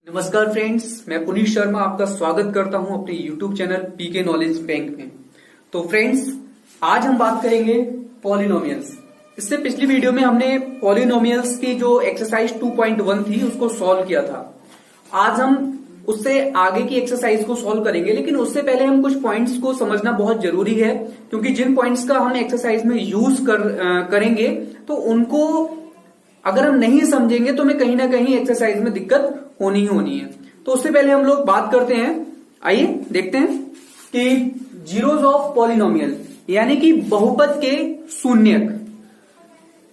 नमस्कार फ्रेंड्स, मैं पुनीत शर्मा आपका स्वागत करता हूं अपने YouTube channel PK knowledge bank में। तो फ्रेंड्स, आज हम बात करेंगे पॉलिनोमियल्स। इससे पिछली वीडियो में हमने पॉलिनोमियल्स की जो एक्सरसाइज 2.1 थी उसको सॉल्व किया था। आज हम उससे आगे की एक्सरसाइज को सॉल्व करेंगे, लेकिन उससे पहले हम कुछ पॉइंट्स को समझना बहुत जरूरी है, क्योंकि जिन पॉइंट्स का हम एक्सरसाइज में यूज करेंगे तो उनको अगर हम नहीं समझेंगे तो हमें कहीं ना कहीं एक्सरसाइज में दिक्कत होनी ही होनी है। तो उससे पहले हम लोग बात करते हैं, आइए देखते हैं कि जीरोस ऑफ पॉलिनोमियल यानी कि बहुपद के शून्यक।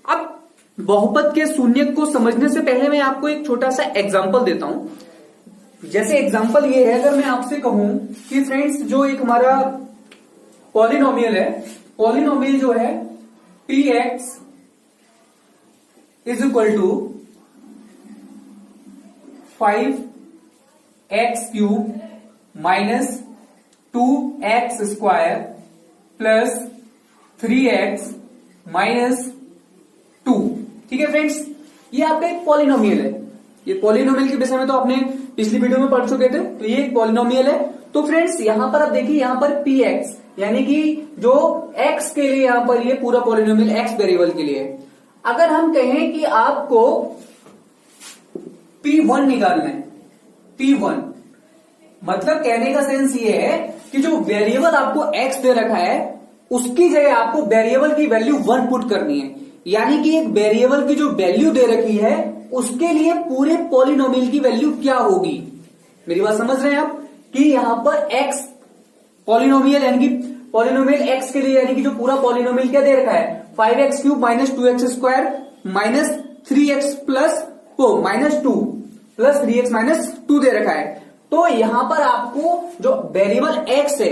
अब बहुपद के शून्यक को समझने से पहले मैं आपको एक छोटा सा एग्जांपल देता हूं। जैसे एग्जांपल ये है, अगर मैं आपसे कहूं कि फ्रेंड्स जो एक हमारा पॉलिनोमियल है, पॉलिनोमियल जो है px is equal to 5x cube minus 2x square plus 3x minus 2। ठीक है फ्रेंड्स, ये आपका एक पॉलिनोमियल है। ये पॉलिनोमियल के विषय में तो आपने पिछली वीडियो में पढ़ चुके थे। तो ये एक पॉलिनोमियल है। तो फ्रेंड्स यहां पर आप देखिए, यहां पर px यानी कि जो x के लिए यहां पर ये पूरा पॉलिनोमियल x वेरिएबल के लिए है। अगर हम कहें कि आपको P1 निकालना है, P1 मतलब कहने का सेंस ये है कि जो वेरिएबल आपको x दे रखा है उसकी जगह आपको वेरिएबल की वैल्यू 1 पुट करनी है। यानी कि एक वेरिएबल की जो वैल्यू दे रखी है उसके लिए पूरे पॉलिनोमियल की वैल्यू क्या होगी। मेरी बात समझ रहे हैं आप कि यहां पर x पॉलिनोमियल यानी कि पॉलिनोमियल x के लिए यानी कि जो पूरा पॉलिनोमियल क्या दे रखा है 5x cube minus 2x square minus 3x plus minus 2 plus 3x minus 2 दे रखा है। तो यहां पर आपको जो वेरिएबल x है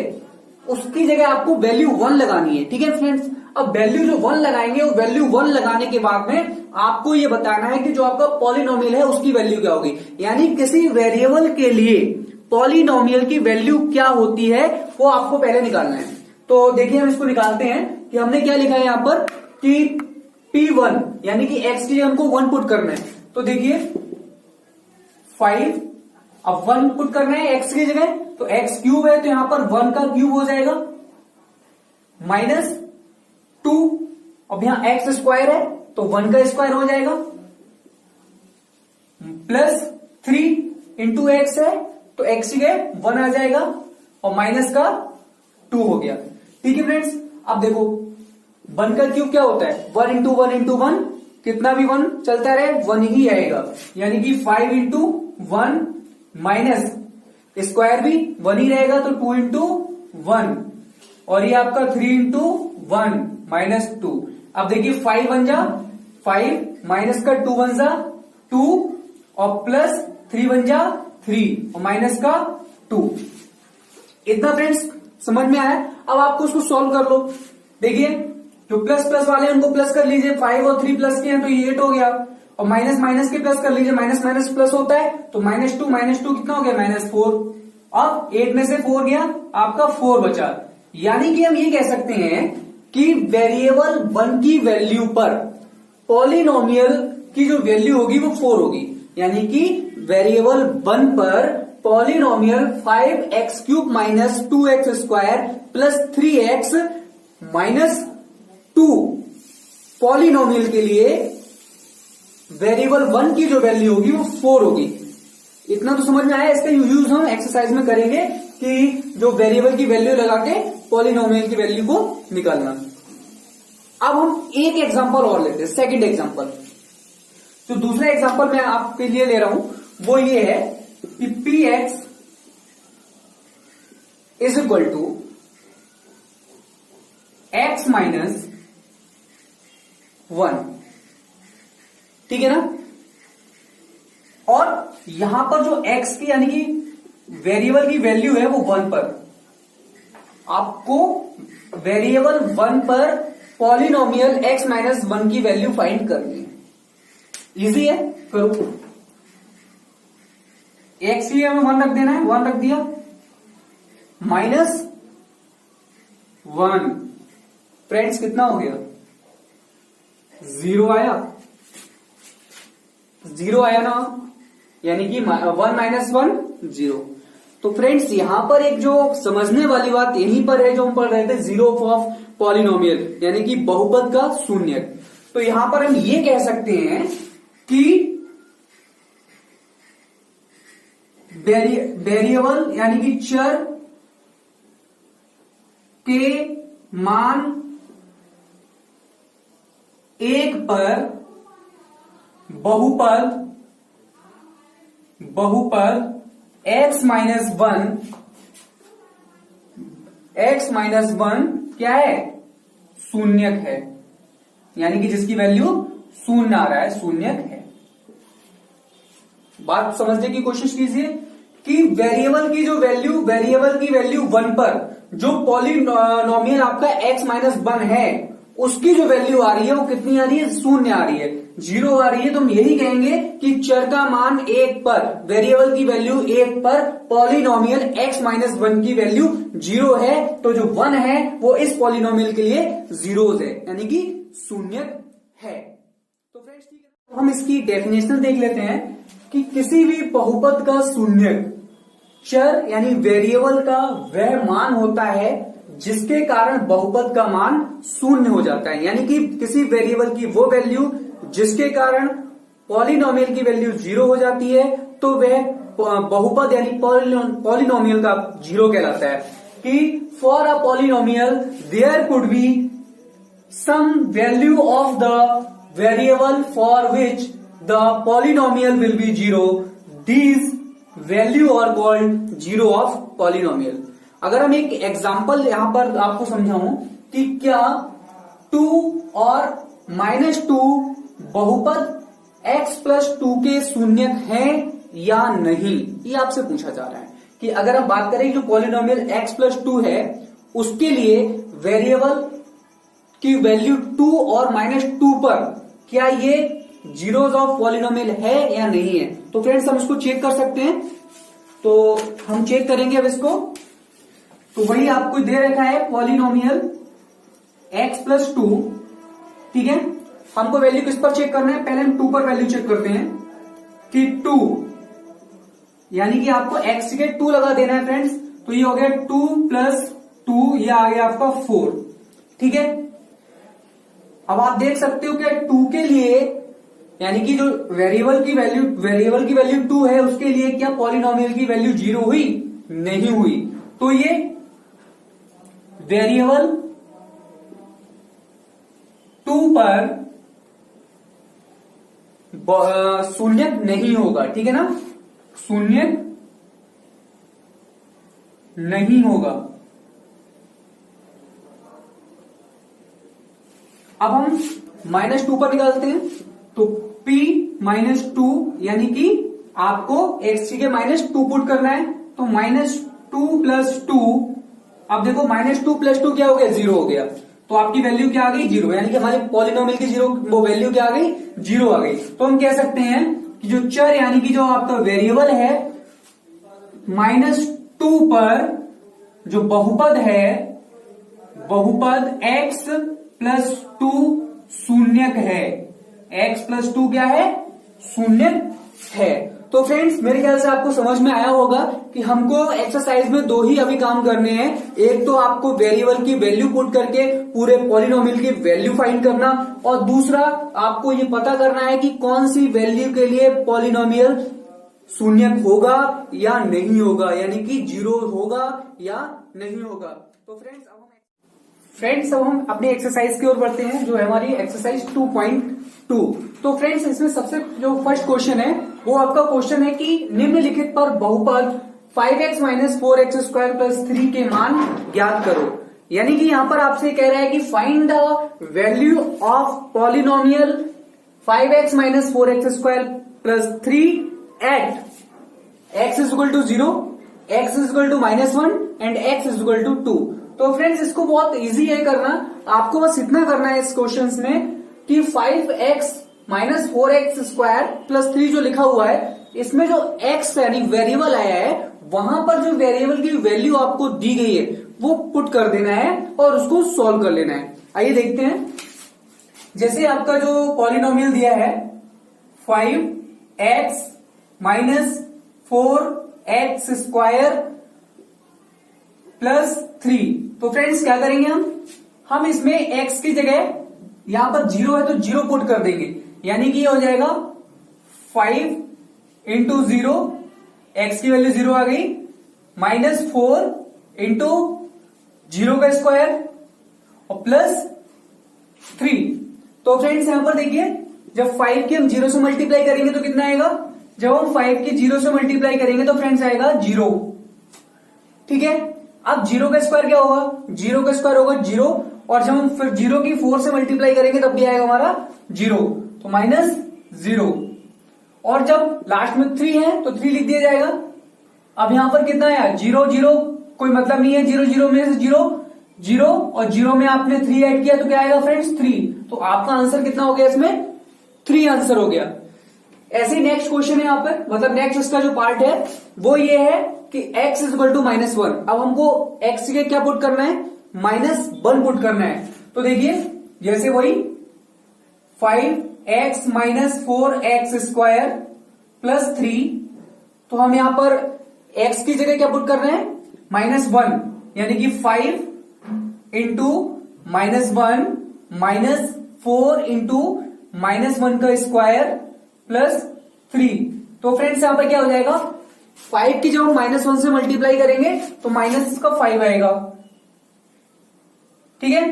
उसकी जगह आपको वैल्यू 1 लगानी है। ठीक है फ्रेंड्स, अब वैल्यू जो 1 लगाएंगे, वो वैल्यू 1 लगाने के बाद में आपको ये बताना है कि जो आपका पॉलिनोमियल है उसकी वैल्यू क्या होगी। यानी किसी वेरिएबल के लिए पॉलिनोमियल की वैल्यू क्या होती है वो आपको पहले निकालना है। तो देखिए हम इसको निकालते हैं कि हमने क्या लिखा है यहां पर कि P1 यानी कि x के लिए हमको 1 पुट करना है। तो देखिए 5, अब 1 पुट करना है x की जगह, तो x क्यूब है तो यहां पर 1 का क्यूब हो जाएगा माइनस 2, अब यहां x स्क्वायर है तो 1 का स्क्वायर हो जाएगा प्लस 3 इंटू एक्स है तो x की जगह 1 आ जाएगा और माइनस का 2 हो गया। ठीक है फ्रेंड्स, अब देखो 1 का क्यूब क्या होता है 1 इंटू 1 इंटू 1, कितना भी 1 चलता रहे 1 ही आएगा। यानी कि 5 इंटू 1 माइनस स्क्वायर भी 1 ही रहेगा तो 2 इंटू 1 और ये आपका 3 इंटू 1 माइनस 2। अब देखिए 5 बन जा 5 माइनस का 2 बन जा 2 और प्लस 3 बन जा 3 और माइनस का 2। इतना फ्रेंड्स समझ में आया। अब आपको उसको सॉल्व कर लो। देखिए जो प्लस प्लस वाले हैं उनको प्लस कर लीजिए, 5 और 3 प्लस के हैं तो ये 8 हो गया और माइनस माइनस के प्लस कर लीजिए, माइनस माइनस प्लस होता है तो माइनस 2 कितना हो गया माइनस 4। अब 8 में से 4 गया आपका 4 बचा। यानी कि हम ये कह सकते हैं कि वेरिएबल 1 की वैल्यू पर पॉलिनोमियल की जो वैल्यू होगी वो 4 होगी। यानी कि वेरिएबल 1 पर polynomial 5x cube minus 2x square plus 3x minus 2 polynomial के लिए वेरिएबल 1 की जो वैल्यू होगी वो 4 होगी। इतना तो समझ में आया। इसका यूज हम एक्सरसाइज में करेंगे कि जो वेरिएबल की वैल्यू लगा के पॉलिनोमियल की वैल्यू को निकालना। अब हम एक एग्जांपल और लेते हैं, सेकंड एग्जांपल। तो दूसरा एग्जांपल मैं आपके लिए ले रहा हूं वो ये है कि px is equal to x minus 1। ठीक है ना। और यहां पर जो x की यानी कि वेरिएबल की वैल्यू है वो 1 पर, आपको वेरिएबल 1 पर पॉलिनोमियल x माइनस 1 की वैल्यू फाइंड करनी है। इजी है, करो। x की हमें 1 रख देना है, 1 रख दिया माइनस 1। फ्रेंड्स कितना हो गया 0 आया, 0 आया ना। यानी कि 1 माइनस 1 0। तो फ्रेंड्स यहां पर एक जो समझने वाली बात यहीं पर है, जो हम पढ़ रहे थे जीरो ऑफ पॉलिनोमियल, यानी कि बहुपद का शून्य। तो यहां पर हम ये कह सकते हैं कि वेरिएबल यानी कि चर के मान 1 पर बहुपद x माइनस 1 क्या है, शून्यक है, यानी कि जिसकी वैल्यू शून्य आ रहा है, शून्यक है। बात समझने की कोशिश कीजिए कि वेरिएबल की वैल्यू 1 पर जो पॉलिनोमियल आपका x माइनस 1 है उसकी जो वैल्यू आ रही है वो कितनी आ रही है, शून्य आ रही है, 0 आ रही है। तो हम यही कहेंगे कि चर का मान 1 पर, वेरिएबल की वैल्यू 1 पर पॉलिनोमियल x माइनस 1 की वैल्यू 0 है। तो जो 1 है वो इस पॉलिनोमियल के लिए जीरोस है, यानी कि शून्यक है। तो फ्रेंड्स ठीक है, हम इसकी डेफिनेशन देख लेते हैं कि किसी भी बहुपद का शून्यक चर यानी वेरिएबल का वह मान होता है जिसके कारण बहुपद का मान शून्य हो जाता है, यानी कि किसी वेरिएबल की वो वैल्यू जिसके कारण पॉलिनोमियल की वैल्यू 0 हो जाती है, तो वह बहुपद यानी पॉलिनोमियल का 0 कहलाता है। कि for a polynomial there could be some value of the variable for which the polynomial will be 0, these value are called 0 of polynomial। अगर हम एक एग्जांपल यहां पर आपको समझाऊं कि क्या 2 और -2 बहुपद x प्लस 2 के शून्यक हैं या नहीं, ये आपसे पूछा जा रहा है। कि अगर हम बात करें जो पॉलिनोमियल x प्लस 2 है उसके लिए वेरिएबल की वैल्यू 2 और -2 पर क्या ये जीरोस ऑफ पॉलिनोमियल है या नहीं है। तो फ्रेंड्स हम इसको चेक कर सकते हैं, तो हम चेक करेंगे अब इसको। तो वही आपको दे रखा है पॉलिनोमियल x प्लस 2, ठीक है। हमको वैल्यू किस पर चेक करना है, पहले हम 2 पर वैल्यू चेक करते हैं कि 2 यानी कि आपको x के 2 लगा देना है फ्रेंड्स। तो ये हो गया 2 प्लस 2, ये आ गया आपका 4, ठीक है। अब आप देख सकते हो कि 2 के लिए यानी कि जो वेरिएबल की वैल्यू 2 है उसके लिए क्या पॉलिनोमियल की वैल्यू 0 हुई, नहीं हुई। तो ये वेरिएबल 2 पर शून्यक नहीं होगा, ठीक है ना, शून्यक नहीं होगा। अब हम -2 पर निकालते हैं, तो p -2 यानी कि आपको x के -2 पुट करना है। तो -2 प्लस 2, अब देखो -2 प्लस 2 क्या हो गया, 0 हो गया। तो आपकी वैल्यू क्या आ गई, 0, यानी कि हमारे पॉलिनोमियल की 0 वो वैल्यू क्या आ गई, 0 आ गई। तो हम कह सकते हैं कि जो चर यानी कि जो आपका वेरिएबल है -2 पर जो बहुपद है, बहुपद x प्लस 2 शून्यक है, x प्लस 2 क्या है, शून्यक है। तो फ्रेंड्स मेरे ख्याल से आपको समझ में आया होगा कि हमको एक्सरसाइज में 2 ही अभी काम करने हैं। एक तो आपको वेरिएबल की वैल्यू पुट करके पूरे पॉलिनोमियल की वैल्यू फाइंड करना, और दूसरा आपको ये पता करना है कि कौन सी वैल्यू के लिए पॉलिनोमियल शून्यक होगा या नहीं होगा, यानी कि 0 होगा या नहीं होगा। तो फ्रेंड्स अब हम अपनी एक्सरसाइज की ओर बढ़ते हैं, जो है हमारी एक्सरसाइज 2.2। तो फ्रेंड्स इसमें सबसे जो फर्स्ट क्वेश्चन है वो आपका क्वेश्चन है कि निम्नलिखित पर बहुपद 5x minus 4x square plus 3 के मान ज्ञात करो। यानी कि यहां पर आपसे कह रहा है कि find the value of polynomial 5x minus 4x square plus 3 at x is equal to 0, x is equal to -1 and x is equal to 2। तो फ्रेंड्स इसको बहुत इजी है करना, आपको बस इतना करना है इस क्वेश्चन में कि 5x minus 4x square plus 3 जो लिखा हुआ है, इसमें जो x यानी वेरिएबल आया है वहां पर जो वेरिएबल की वैल्यू आपको दी गई है वो पुट कर देना है और उसको सॉल्व कर लेना है। आइए देखते हैं, जैसे आपका जो पॉलिनोमियल दिया है 5x -4x² प्लस 3। तो फ्रेंड्स क्या करेंगे हम इसमें x की जगह यहां पर 0 है तो 0 पुट कर देंगे, यानी कि ये हो जाएगा 5 इंटू 0, x की वैल्यू 0 आ गई, -4 इंटू 0 का स्क्वायर और प्लस 3। तो फ्रेंड्स यहां पर देखिए, जब 5 की हम 0 से मल्टीप्लाई करेंगे तो कितना आएगा, जब हम 5 की 0 से मल्टीप्लाई करेंगे तो फ्रेंड्स आएगा 0। ठीक है, अब 0 का स्क्वायर क्या होगा, 0 का स्क्वायर होगा 0, और जब हम फिर 0 की 4 से मल्टीप्लाई करेंगे तब भी आएगा हमारा 0, तो -0। और जब लास्ट में 3 है तो 3 लिख दिया जाएगा। अब यहां पर कितना आया, 0 0, कोई मतलब नहीं है, 0 0 में से 0 0, और 0 में आपने 3 ऐड किया तो क्या आएगा फ्रेंड्स 3। तो आपका आंसर कितना हो गया, इसमें 3 आंसर हो गया। ऐसे ही नेक्स्ट क्वेश्चन है यहाँ पर, मतलब नेक्स्ट इसका जो पार्ट है वो ये है कि x = -1। अब हमको x के क्या पुट करना है, -1 पुट करना है। तो देखिए जैसे वही 5x - 4x² प्लस 3, तो हम यहां पर x की जगह क्या पुट कर रहे हैं, -1, यानी कि 5 इंटू -1 -4 इंटू -1 का स्क्वायर प्लस 3। तो फ्रेंड्स यहां पर क्या हो जाएगा, 5 की जब हम -1 से मल्टीप्लाई करेंगे तो -5 आएगा। ठीक है,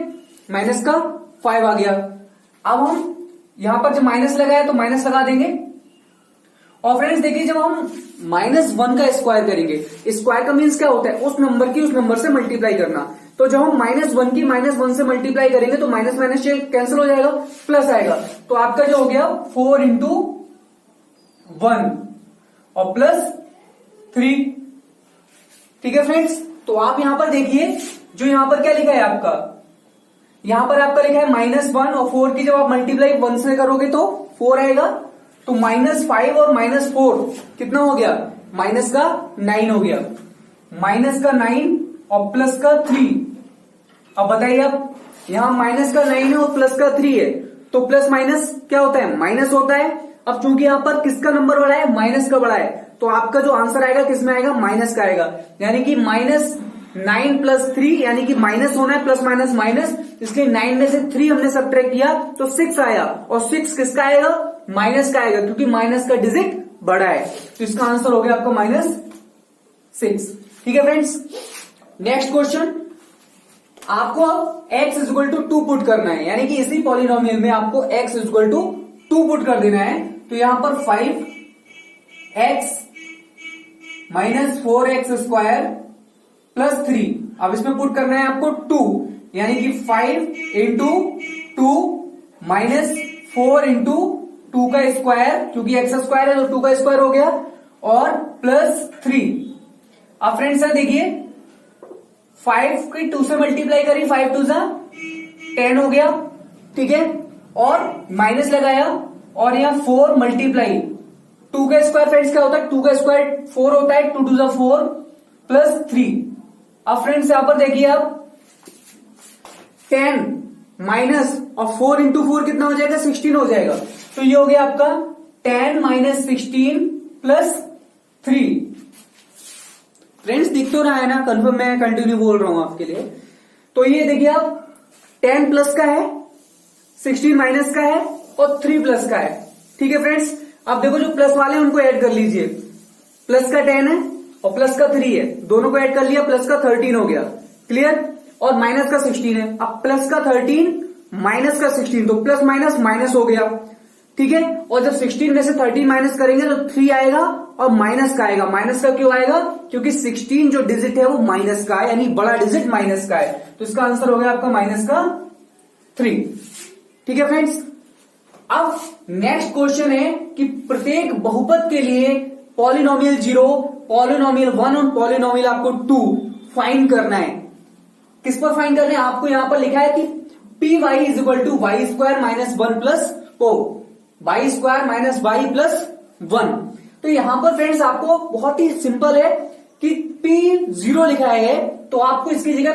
-5 आ गया। अब हम यहां पर जब माइनस लगाया तो माइनस लगा देंगे। और फ्रेंड्स देखिए, जब हम -1 का स्क्वायर करेंगे, स्क्वायर का मीन्स क्या होता है, उस नंबर की उस नंबर से मल्टीप्लाई करना। तो जब हम -1 की -1 से मल्टीप्लाई करेंगे तो माइनस माइनस कैंसिल हो जाएगा, प्लस आएगा। तो आपका जो हो गया 4 इंटू 1 और प्लस 3। ठीक है फ्रेंड्स, तो आप यहां पर देखिए, जो यहां पर क्या लिखा है आपका, यहां पर आपका लिखा है -1 और 4 की जब आप मल्टीप्लाई 1 से करोगे तो 4 आएगा। तो -5 और -4 कितना हो गया, -9 हो गया, -9 और प्लस का 3। अब बताइए, आप यहां -9 है और प्लस का 3 है, तो प्लस माइनस क्या होता है, माइनस होता है। अब चूंकि यहां पर किसका नंबर बड़ा है, माइनस का बड़ा है, तो आपका जो आंसर आएगा किस में आएगा, माइनस का आएगा। यानी कि -9 प्लस 3, यानी कि माइनस होना है, प्लस माइनस माइनस, इसलिए 9 में से 3 हमने सब्ट्रैक्ट किया तो 6 आया, और 6 किसका आएगा, माइनस का आएगा, क्योंकि माइनस का डिजिट बड़ा है। तो इसका आंसर हो गया आपका -6। ठीक है फ्रेंड्स, नेक्स्ट क्वेश्चन, आपको x = 2 पुट करना है, यानी कि इसी पॉलिनोमियल में आपको x = 2 पुट कर देना है। तो यहां पर 5x - 4x² प्लस 3, अब इसमें पुट करना है आपको 2, यानी कि 5 इंटू 2 -4 इंटू 2 का स्क्वायर, क्योंकि x² है तो 2 का स्क्वायर हो गया, और प्लस 3। अब फ्रेंड्स देखिए, 5 की 2 से मल्टीप्लाई करी, 5 2 10 हो गया। ठीक है, और माइनस लगाया, और यहां 4 मल्टीप्लाई 2 का स्क्वायर फ्रेंड्स क्या होता है, 2 का स्क्वायर 4 होता है, 2 2 4 प्लस 3। अब फ्रेंड्स यहां पर देखिए, आप 10 माइनस और 4 इंटू 4 कितना हो जाएगा, 16 हो जाएगा। तो ये हो गया आपका 10 - 16 प्लस 3। फ्रेंड्स दिख तो रहा है ना, कंफर्म, मैं कंटिन्यू बोल रहा हूं आपके लिए। तो ये देखिए, आप 10 प्लस का है, 16 माइनस का है, और 3 प्लस का है। ठीक है फ्रेंड्स, अब देखो जो प्लस वाले हैं उनको ऐड कर लीजिए। प्लस का 10 है और प्लस का 3 है, दोनों को ऐड कर लिया, प्लस का 13 हो गया। क्लियर, और माइनस का 16 है। अब प्लस का 13 माइनस का 16, तो प्लस माइनस माइनस हो गया। ठीक है, और जब 16 में से 13 माइनस करेंगे तो 3 आएगा और माइनस का आएगा। माइनस का क्यों आएगा, क्योंकि 16 जो डिजिट है वो माइनस का है, यानी बड़ा डिजिट माइनस का है। तो इसका आंसर हो गया आपका -3। ठीक है फ्रेंड्स, अब नेक्स्ट क्वेश्चन है कि प्रत्येक बहुपद के लिए पॉलिनोमियल 0, पॉलिनोमियल 1 और पॉलिनोमियल आपको 2 फाइंड करना है। किस पर फाइंड करना है, आपको यहां पर लिखा है कि py = y² - 1 plus y² - y plus 1। तो यहां पर फ्रेंड्स आपको बहुत ही सिंपल है कि p0 लिखा है, तो आपको इसकी जगह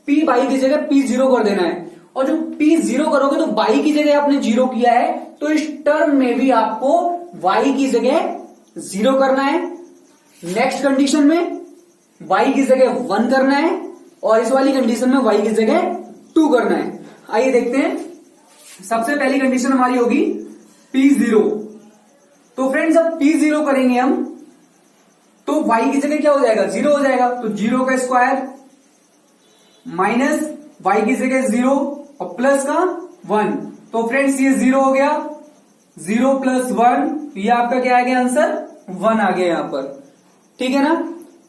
py की जगह p0 कर देना है। और जो p0 करोगे तो y की जगह आपने 0 किया है, तो इस टर्म में भी आपको y की जगह 0 करना है, नेक्स्ट कंडीशन में y की जगह 1 करना है, और इस वाली कंडीशन में y की जगह 2 करना है। आइए देखते हैं। सबसे पहली कंडीशन हमारी होगी P0। तो फ्रेंड्स जब P0 करेंगे हम तो y की जगह क्या हो जाएगा, 0 हो जाएगा। तो 0 का स्क्वायर माइनस y की जगह 0 और प्लस का 1। तो फ्रेंड्स ये 0 हो गया, 0 प्लस 1, ये आपका क्या आ गया आंसर, 1 आ गया यहां पर। ठीक है ना।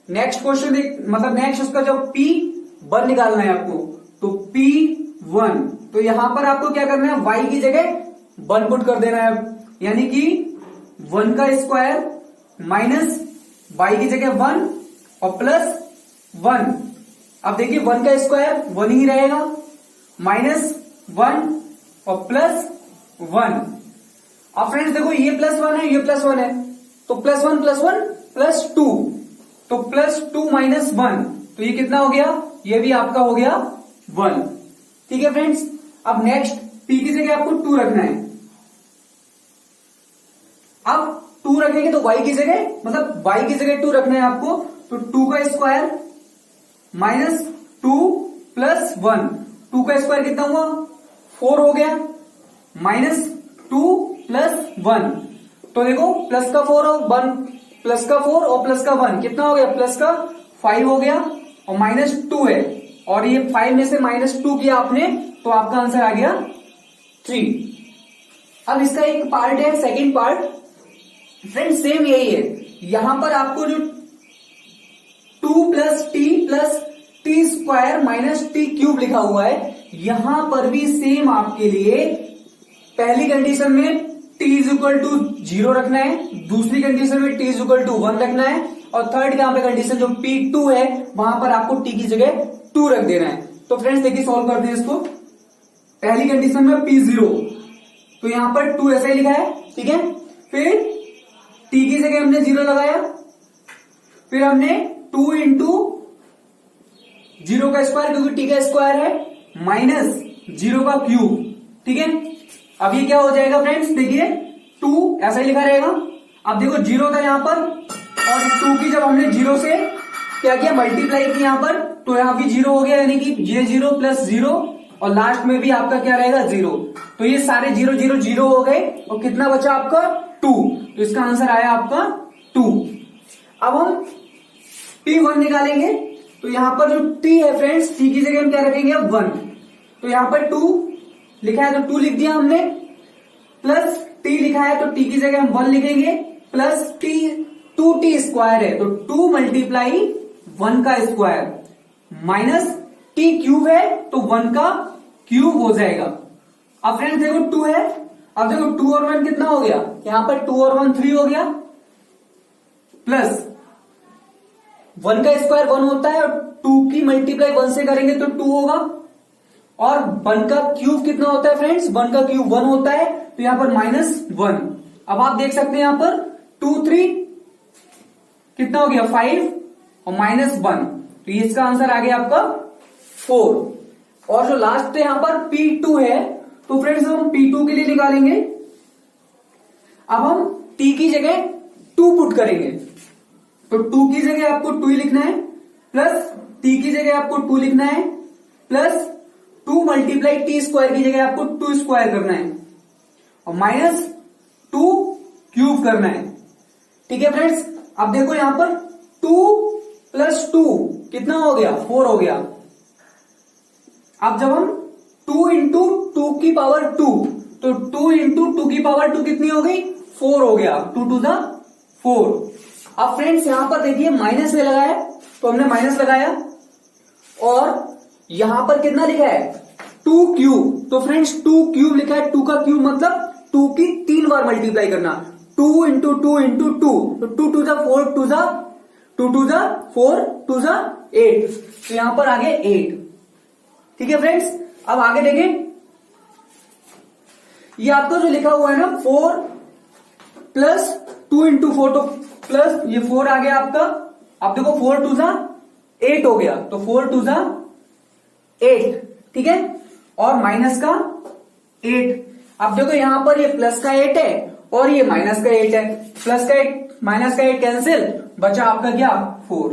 नेक्स्ट क्वेश्चन मतलब नेक्स्ट उसका जब P1 निकालना है आपको, तो P1, तो यहां पर आपको क्या करना है, y की जगह 1 पुट कर देना है, यानी कि 1 का स्क्वायर माइनस y की जगह 1 और प्लस 1। अब देखिए 1 का स्क्वायर 1 ही रहेगा, माइनस 1 और प्लस 1। अब फ्रेंड्स देखो ये प्लस 1 है, ये प्लस 1 है, तो प्लस 1 प्लस 2, तो प्लस 2 माइनस 1, तो ये कितना हो गया, ये भी आपका हो गया 1। ठीक है फ्रेंड्स। अब नेक्स्ट p की जगह आपको 2 रखना है। अब 2 रखेंगे तो y की जगह, मतलब y की जगह 2 रखना है आपको, तो 2 का स्क्वायर माइनस 2 प्लस 1, 2 का स्क्वायर कितना हुआ, 4 हो गया, माइनस 2 प्लस 1, तो देखो प्लस का 4 और 1, प्लस का 4 और प्लस का 1 कितना हो गया, प्लस का 5 हो गया, और माइनस 2 है, और ये 5 में से माइनस 2 किया आपने, तो आपका आंसर आ गया 3। अब इसका एक पार्ट है, सेकंड पार्ट फ्रेंड सेम यही है। यहां पर आपको जो 2 plus T square minus T cube लिखा हुआ है, यहां पर भी सेम आपके लिए पहली कंडीशन में t इज इक्वल टू 0 रखना है, दूसरी कंडीशन में t इज इक्वल टू 1 रखना है, और थर्ड यहां पे कंडीशन जो P2 है वहां पर आपको t की जगह 2 रख देना है। तो फ्रेंड्स देखिए सॉल्व करते हैं इसको। पहली कंडीशन में P0, तो यहां पर 2 ऐसा ही लिखा है, ठीक है। फिर t की जगह हमने 0 लगाया, फिर हमने 2 इंटू 0 का स्क्वायर, क्योंकि t का स्क्वायर है, माइनस 0 का क्यूब, ठीक है। अब ये क्या हो जाएगा फ्रेंड्स, देखिए 2 ऐसा ही लिखा रहेगा। अब देखो 0 था यहां पर, और 2 की जब हमने 0 से क्या किया, मल्टीप्लाई की यहां पर, तो यहां भी 0 हो गया, यानी कि ये 0 प्लस 0, और लास्ट में भी आपका क्या रहेगा 0। तो ये सारे 0 0 0 हो गए, और कितना बचा आपका 2, तो इसका आंसर आया आपका 2। अब हम P1 निकालेंगे, तो यहां पर जो t है फ्रेंड्स, t की जगह हम क्या रखेंगे 1, तो यहां पर 2 लिखा है तो 2 लिख दिया हमने, प्लस t लिखा है तो t की जगह हम 1 लिखेंगे, प्लस t 2t स्क्वायर है तो 2 मल्टीप्लाई 1 का स्क्वायर, माइनस t क्यूब है तो 1 का क्यूब हो जाएगा। अब फ्रेंड्स देखो 2 है, अब देखो 2 और 1 कितना हो गया, यहां पर 2 और 1 3 हो गया, प्लस 1 का स्क्वायर 1 होता है, और 2 की मल्टीप्लाई 1 से करेंगे तो 2 होगा, और 1 का क्यूब कितना होता है फ्रेंड्स, 1 का क्यूब 1 होता है, तो यहां पर माइनस 1। अब आप देख सकते हैं यहां पर 2 3 कितना हो गया 5 और माइनस 1, तो ये इसका आंसर आ गया आपका 4। और जो लास्ट यहां पर P2 है, तो फ्रेंड्स हम P2 के लिए निकालेंगे। अब हम t की जगह 2 पुट करेंगे, तो 2 की जगह आपको 2 ही लिखना है, प्लस t की जगह आपको 2 लिखना है, प्लस 2 मल्टीप्लाई टी स्क्वायर की जगह आपको 2 स्क्वायर करना है, और माइनस 2 क्यूब करना है। ठीक है फ्रेंड्स। अब देखो यहां पर 2 प्लस 2 कितना हो गया 4 हो गया। अब जब हम 2 इंटू 2 की पावर 2, तो 2 इंटू 2 की पावर 2 कितनी हो गई 4 हो गया, 2 टू द 4। अब फ्रेंड्स यहां पर देखिए माइनस में लगाया, तो हमने माइनस लगाया, और यहां पर कितना लिखा है 2 क्यूब, तो फ्रेंड्स 2 क्यूब लिखा है, 2 का क्यूब मतलब 2 की 3 बार मल्टीप्लाई करना, 2 इंटू 2 इंटू 2, तो 2 to the 4 2 to the 4 to the 8, तो यहां पर आ गए 8। ठीक है फ्रेंड्स। अब आगे देखें, ये आपको जो लिखा हुआ है ना 4 प्लस 2 इंटू 4, तो प्लस ये 4 आ गया आपका। अब देखो 4 टू द 8 हो गया, तो 4 टू द 8, ठीक है, और माइनस का 8। अब देखो यहां पर ये प्लस का 8 है और ये माइनस का 8 है, प्लस का 8 माइनस का 8 कैंसिल, बचा आपका क्या 4।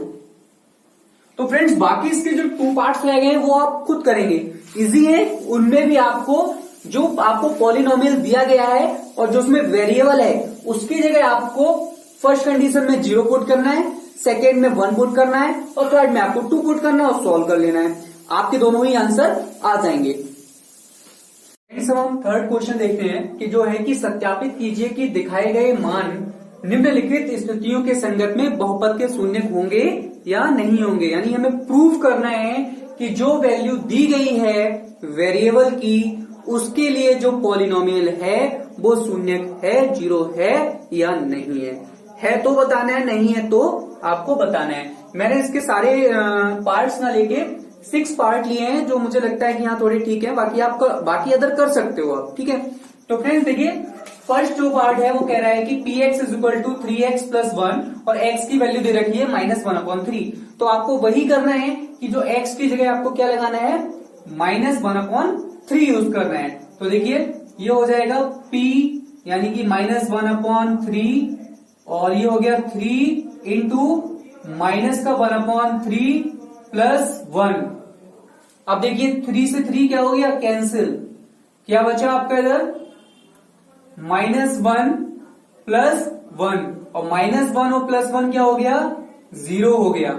तो फ्रेंड्स बाकी इसके जो 2 पार्ट्स रह गए हैं वो आप खुद करेंगे, इजी है। उनमें भी आपको जो आपको पॉलिनोमियल दिया गया है और जो उसमें वेरिएबल है उसकी जगह आपको फर्स्ट कंडीशन में 0 पुट करना है, सेकेंड में 1 पुट करना है और थर्ड में आपको 2 पुट करना है और सॉल्व कर लेना है, आपके दोनों ही आंसर आ जाएंगे। अब हम थर्ड क्वेश्चन देखते हैं कि जो है कि सत्यापित कीजिए कि दिखाए गए मान निम्नलिखित स्थितियों के संगत में बहुपद के शून्य होंगे या नहीं होंगे। यानी हमें प्रूव करना है कि जो वैल्यू दी गई है वेरिएबल की उसके लिए जो पॉलिनोमियल है वो शून्य है, 0 है या नहीं है तो बताना है, नहीं है तो आपको बताना है। मैंने इसके सारे पार्ट्स ना लेके 6 पार्ट लिए हैं जो मुझे लगता है कि यहाँ थोड़े ठीक है, बाकी आप बाकी अदर कर सकते हो आप, ठीक है। तो फ्रेंड्स देखिए फर्स्ट जो पार्ट है वो कह रहा है कि px is equal to 3x plus 1 और x की वैल्यू दे रखी है -1/3। तो आपको वही करना है कि जो x की जगह आपको क्या लगाना है -1/3 यूज करना है। तो देखिए ये हो जाएगा p यानी कि -1/3 और ये हो गया 3 इंटू -1/3 प्लस 1। अब देखिए 3 से 3 क्या हो गया कैंसिल, क्या बचा आपका इधर -1 प्लस 1 और -1 और प्लस 1 क्या हो गया 0 हो गया।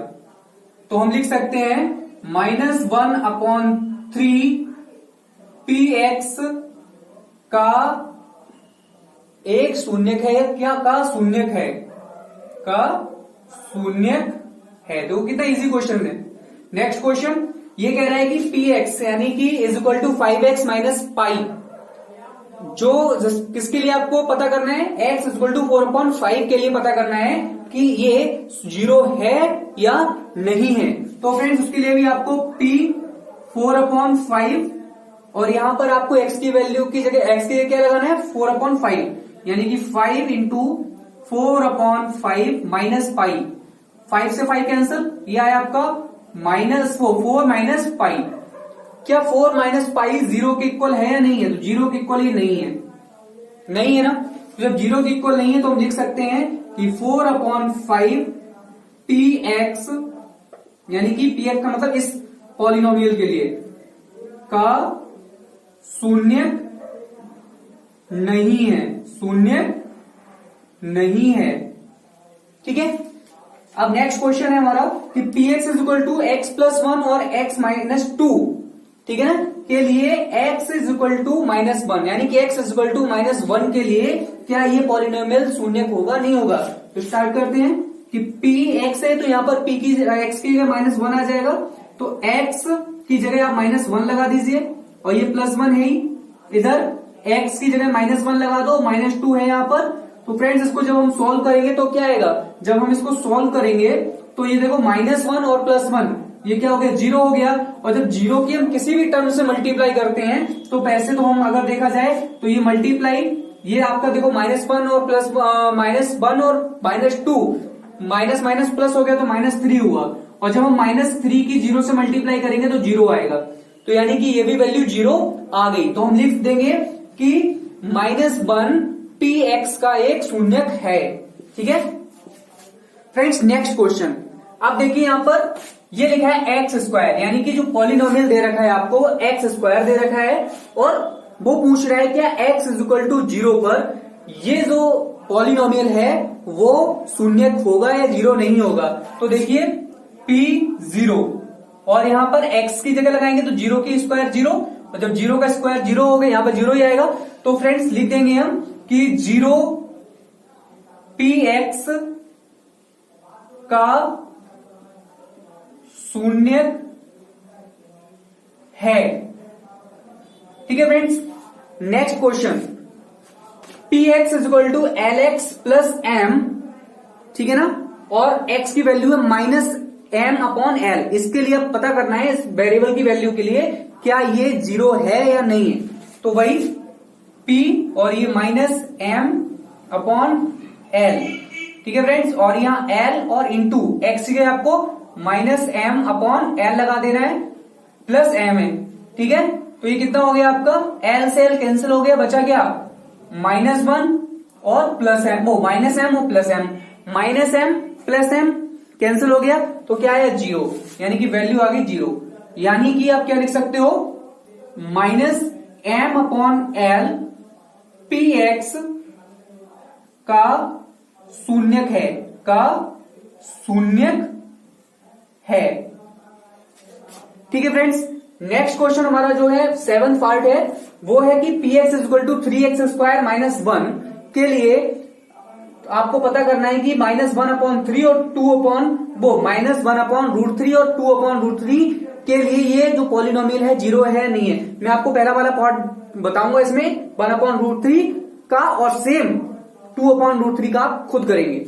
तो हम लिख सकते हैं -1/3 px का एक शून्यक है, क्या का शून्यक है, का शून्यक है। तो कितना इजी क्वेश्चन है। नेक्स्ट क्वेश्चन ये कह रहा है कि px यानी कि is equal to 5x minus pi, जो किसके लिए आपको पता करना है x इज इक्वल टू 4/5 के लिए पता करना है कि ये 0 है या नहीं है। तो फ्रेंड्स उसके लिए भी आपको p 4/5 और यहां पर आपको x की वैल्यू की जगह x के लिए क्या लगाना है 4/5 यानी कि 5 इंटू 4/5 माइनस पाई, 5 से 5 कैंसिल, यह है आपका -4 माइनस पाई। क्या 4 माइनस पाई 0 के इक्वल है या नहीं है, तो 0 के इक्वल ये नहीं है, नहीं है ना। तो जब 0 के इक्वल नहीं है तो हम लिख सकते हैं कि 4/5 px यानी कि px का मतलब इस पॉलिनोमियल के लिए का शून्य नहीं है, शून्य नहीं है, ठीक है। अब नेक्स्ट क्वेश्चन है हमारा कि px is equal to x plus 1 और x माइनस 2, ठीक है ना, के लिए x इज इक्वल टू -1 यानी कि x इज इक्वल टू -1 के लिए क्या ये पॉलिनोमियल शून्य होगा नहीं होगा। तो स्टार्ट करते हैं कि px है तो यहां पर p की x की जगह -1 आ जाएगा, तो x की जगह आप -1 लगा दीजिए और ये +1 है ही, इधर x की जगह -1 लगा दो, -2 है यहां पर। तो फ्रेंड्स इसको जब हम सॉल्व करेंगे तो क्या आएगा, जब हम इसको सॉल्व करेंगे तो ये देखो -1 और +1 ये क्या हो गया 0 हो गया। और जब 0 की हम किसी भी टर्म से मल्टीप्लाई करते हैं तो पैसे तो हम अगर देखा जाए तो ये मल्टीप्लाई ये आपका देखो -1 और प्लस -1 और -2 माइनस माइनस प्लस हो गया तो -3 हुआ। और जब हम -3 की 0 से मल्टीप्लाई करेंगे तो 0 आएगा, तो यानी कि ये भी वैल्यू 0 आ गई। तो हम लिख देंगे कि -1 px का एक शून्यक है, ठीक है फ्रेंड्स। नेक्स्ट क्वेश्चन अब देखिए यहां पर ये लिखा है x², यानी कि जो पॉलिनोमियल दे रखा है आपको x² दे रखा है और वो पूछ रहा है क्या x इज इक्वल टू 0 पर ये जो पॉलिनोमियल है वो शून्यक होगा या 0 नहीं होगा। तो देखिए p 0 और यहां पर x की जगह लगाएंगे तो 0 की स्क्वायर 0 और जब 0 का स्क्वायर 0 हो गया यहां पर 0 ही आएगा। तो फ्रेंड्स लिख देंगे हम कि 0 px का शून्य है, ठीक है friends. Next question px is equal to lx plus m, ठीक है ना, और x की वैल्यू है -m/l। इसके लिए अब पता करना है इस वेरिएबल की वैल्यू के लिए क्या ये 0 है या नहीं है। तो वही p और ये -m/l, ठीक है फ्रेंड्स। और यहां l और इंटू x की आपको -m/l लगा देना है प्लस m है, ठीक है। तो ये कितना हो गया आपका l से l कैंसिल हो गया, बचा क्या -1 और प्लस m, वो -m और plus m। Minus M plus M cancel हो गया तो क्या है 0, यानी कि वैल्यू आ गई 0। यानी कि आप क्या लिख सकते हो minus M upon L P X का शून्यक है, का शून्यक है। ठीक है फ्रेंड्स, नेक्स्ट क्वेश्चन हमारा जो है 7th पार्ट है, वो है कि P X equal to 3x² minus 1 के लिए आपको पता करना है कि -1/3 और 2/√3 और 2/√3 के लिए ये जो पॉलिनोमियल है 0 है नहीं है। मैं आपको पहला वाला पार्ट बताऊंगा इसमें 1/√3 का, और सेम 2/√3 का आप खुद करेंगे।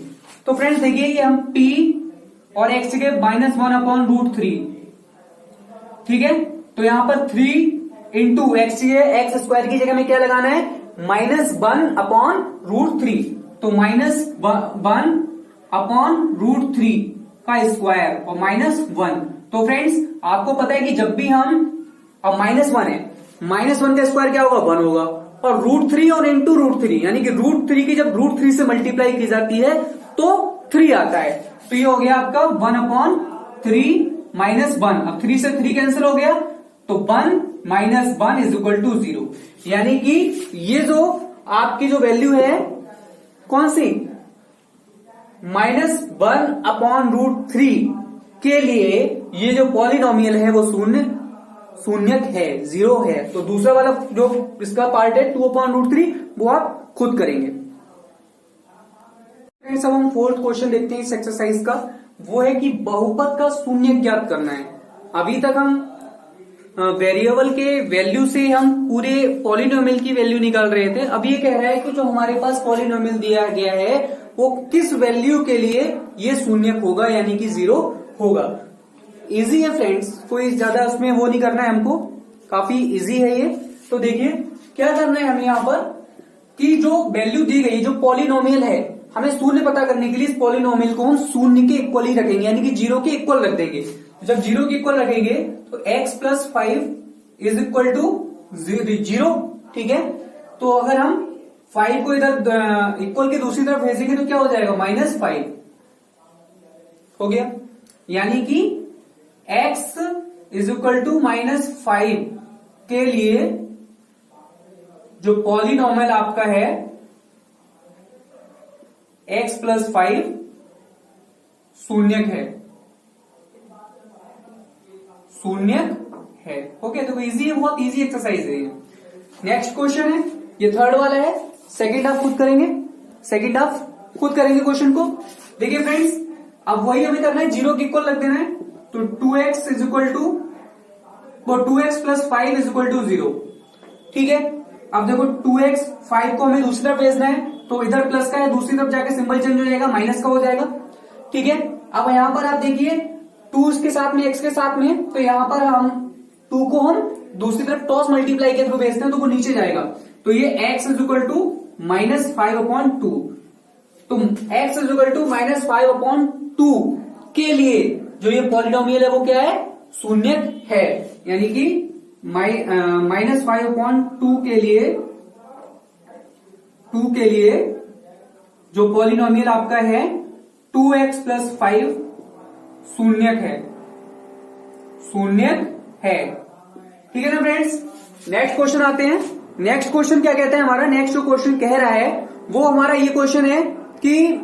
तो फ्रेंड्स देखिए ये हम p और x के -1/√3, ठीक है, तो यहां पर 3 इंटू एक्स स्क्वायर की जगह में क्या लगाना है -1/√3, तो -1/√3 का स्क्वायर और -1। तो फ्रेंड्स आपको पता है कि जब भी हम, अब -1 है, -1 का स्क्वायर क्या होगा 1 होगा, और √3 और इंटू √3 यानी कि √3 की जब √3 से मल्टीप्लाई की जाती है तो 3 आता है। तो ये हो गया आपका 1/3 -1, अब 3 से 3 कैंसिल हो गया तो 1 - 1 इज इक्वल टू 0। यानी कि ये जो आपकी जो वैल्यू है कौन सी -1/√3 के लिए ये जो पॉलिनोमियल है वो शून्यक है, 0 है। तो दूसरा वाला जो इसका पार्ट है 2/√3 वो आप खुद करेंगे। अब हम 4th क्वेश्चन देखते हैं इस एक्सरसाइज का, वो है कि बहुपद का शून्य ज्ञात करना है। अभी तक हम वेरिएबल के वैल्यू से हम पूरे पॉलिनोमियल की वैल्यू निकाल रहे थे। अब ये कह रहा है कि जो हमारे पास पॉलिनोमियल दिया गया है वो किस वैल्यू के लिए ये शून्यक होगा, यानी कि 0 होगा। इजी है फ्रेंड्स, कोई ज्यादा उसमें वो नहीं करना है हमको, काफी इजी है ये। तो देखिए क्या करना है हमें यहाँ पर कि जो वैल्यू दी गई, जो पॉलिनोमियल है, हमें शून्य पता करने के लिए इस पॉलिनोमियल को हम शून्य के इक्वल ही रखेंगे, यानी कि 0 के इक्वल रख देंगे। जब 0 के इक्वल रखेंगे तो x + 5 इज इक्वल टू 0, ठीक है। तो अगर हम 5 को इधर इक्वल के दूसरी तरफ भेजेंगे तो क्या हो जाएगा -5 हो गया। यानी कि x इज इक्वल टू -5 के लिए जो पॉलिनोमियल आपका है x + 5 शून्यक है। ओके, तो इजी है, बहुत इजी एक्सरसाइज है ये। नेक्स्ट क्वेश्चन है, ये 3rd वाला है, सेकंड हाफ खुद करेंगे, क्वेश्चन को। देखिए फ्रेंड्स अब वही हमें करना है, 0 के इक्वल रख देना है, तो 2x + 5 इज इक्वल टू 0, ठीक है। अब देखो 2x 5 को हमें दूसरी तरफ भेजना है, तो इधर प्लस का है, दूसरी तरफ जाके सिंबल चेंज हो जाएगा, माइनस का हो जाएगा, ठीक है। अब यहां पर आप देखिए 2 इसके साथ में x के साथ में, तो यहां पर हम 2 को हम दूसरी तरफ टॉस मल्टीप्लाई के थ्रू भेजते हैं तो वो नीचे जाएगा, तो ये x इज इक्वल टू -5/2। तो x इज इक्वल टू -5/2 के लिए जो ये पॉलिनोमियल है वो क्या है शून्यक है। यानी कि -5/2 के लिए जो पॉलिनोमियल आपका है 2x + 5 शून्यक है, ठीक है ना फ्रेंड्स। नेक्स्ट क्वेश्चन आते हैं। नेक्स्ट क्वेश्चन क्या कहता है हमारा, नेक्स्ट जो क्वेश्चन कह रहा है वो हमारा ये क्वेश्चन है कि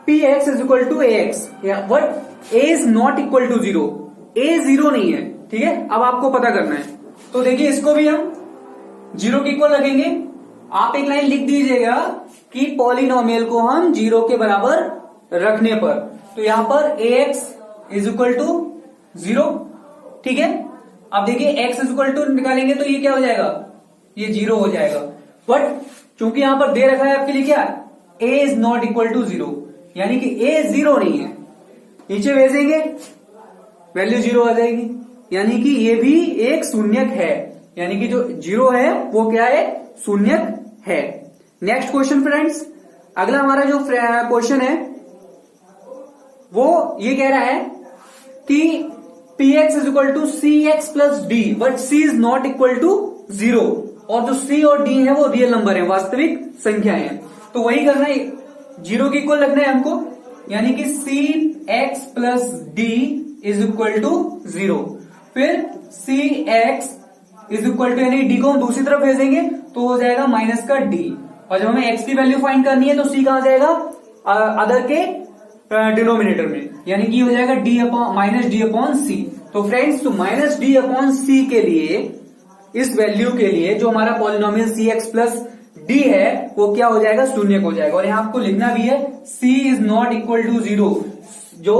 px is equal to ax, but a is not equal to 0, a 0 नहीं है, ठीक है। अब आपको पता करना है, तो देखिए इसको भी हम 0 के इक्वल रखेंगे। आप एक लाइन लिख दीजिएगा कि पॉलिनोमियल को हम 0 के बराबर रखने पर, तो यहां पर ax इज इक्वल टू 0, ठीक है। अब देखिए x इज इक्वल टू निकालेंगे तो ये क्या हो जाएगा, ये 0 हो जाएगा, बट चूंकि यहां पर दे रखा है आपके लिए क्या, a is not equal to 0, यानी कि a 0 नहीं है। नीचे भेजेंगे वैल्यू 0 आ जाएगी, यानी कि ये भी एक शून्यक है, यानी कि जो 0 है वो क्या है शून्यक है। नेक्स्ट क्वेश्चन फ्रेंड्स, अगला हमारा जो क्वेश्चन है वो ये कह रहा है कि px is equal to cx + d, but c is not equal to 0, और जो c और d है वो रियल नंबर है, वास्तविक संख्या है। तो वही करना है, 0 के इक्वल रखना है हमको, यानी कि C X plus D is equal to 0। फिर C X is equal to, यानी डी को हम दूसरी तरफ भेजेंगे तो हो जाएगा माइनस का डी, और जब हमें एक्स की वैल्यू फाइंड करनी है तो सी कहां जाएगा, अदर के डिनोमिनेटर में, यानी कि हो जाएगा D upon minus D upon C. तो फ्रेंड्स, तो माइनस डी अपॉन सी के लिए, इस वैल्यू के लिए जो हमारा पॉलिनोमियल सी एक्स प्लस डी है वो क्या हो जाएगा, शून्य हो जाएगा। और यहां आपको लिखना भी है सी इज नॉट इक्वल टू 0, जो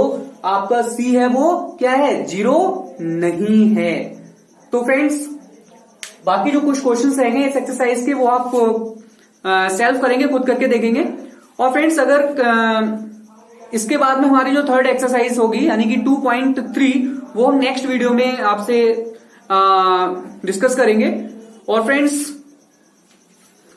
आपका सी है वो क्या है, 0 नहीं है। तो फ्रेंड्स, बाकी जो कुछ क्वेश्चंस रहेंगे इस एक्सरसाइज के वो आप सेल्फ करेंगे, खुद करके देखेंगे। और फ्रेंड्स, अगर इसके बाद में हमारी जो थर्ड एक्सरसाइज होगी यानी कि 2.3, वो हम नेक्स्ट वीडियो में आपसे डिस्कस करेंगे। और फ्रेंड्स,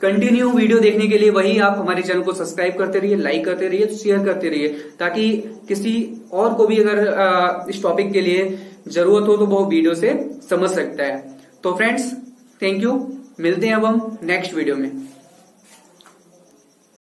कंटिन्यू वीडियो देखने के लिए वही आप हमारे चैनल को सब्सक्राइब करते रहिए, लाइक करते रहिए, शेयर करते रहिए, ताकि किसी और को भी अगर इस टॉपिक के लिए जरूरत हो तो वो वीडियो से समझ सकता है। तो फ्रेंड्स, थैंक यू, मिलते हैं अब हम नेक्स्ट वीडियो में।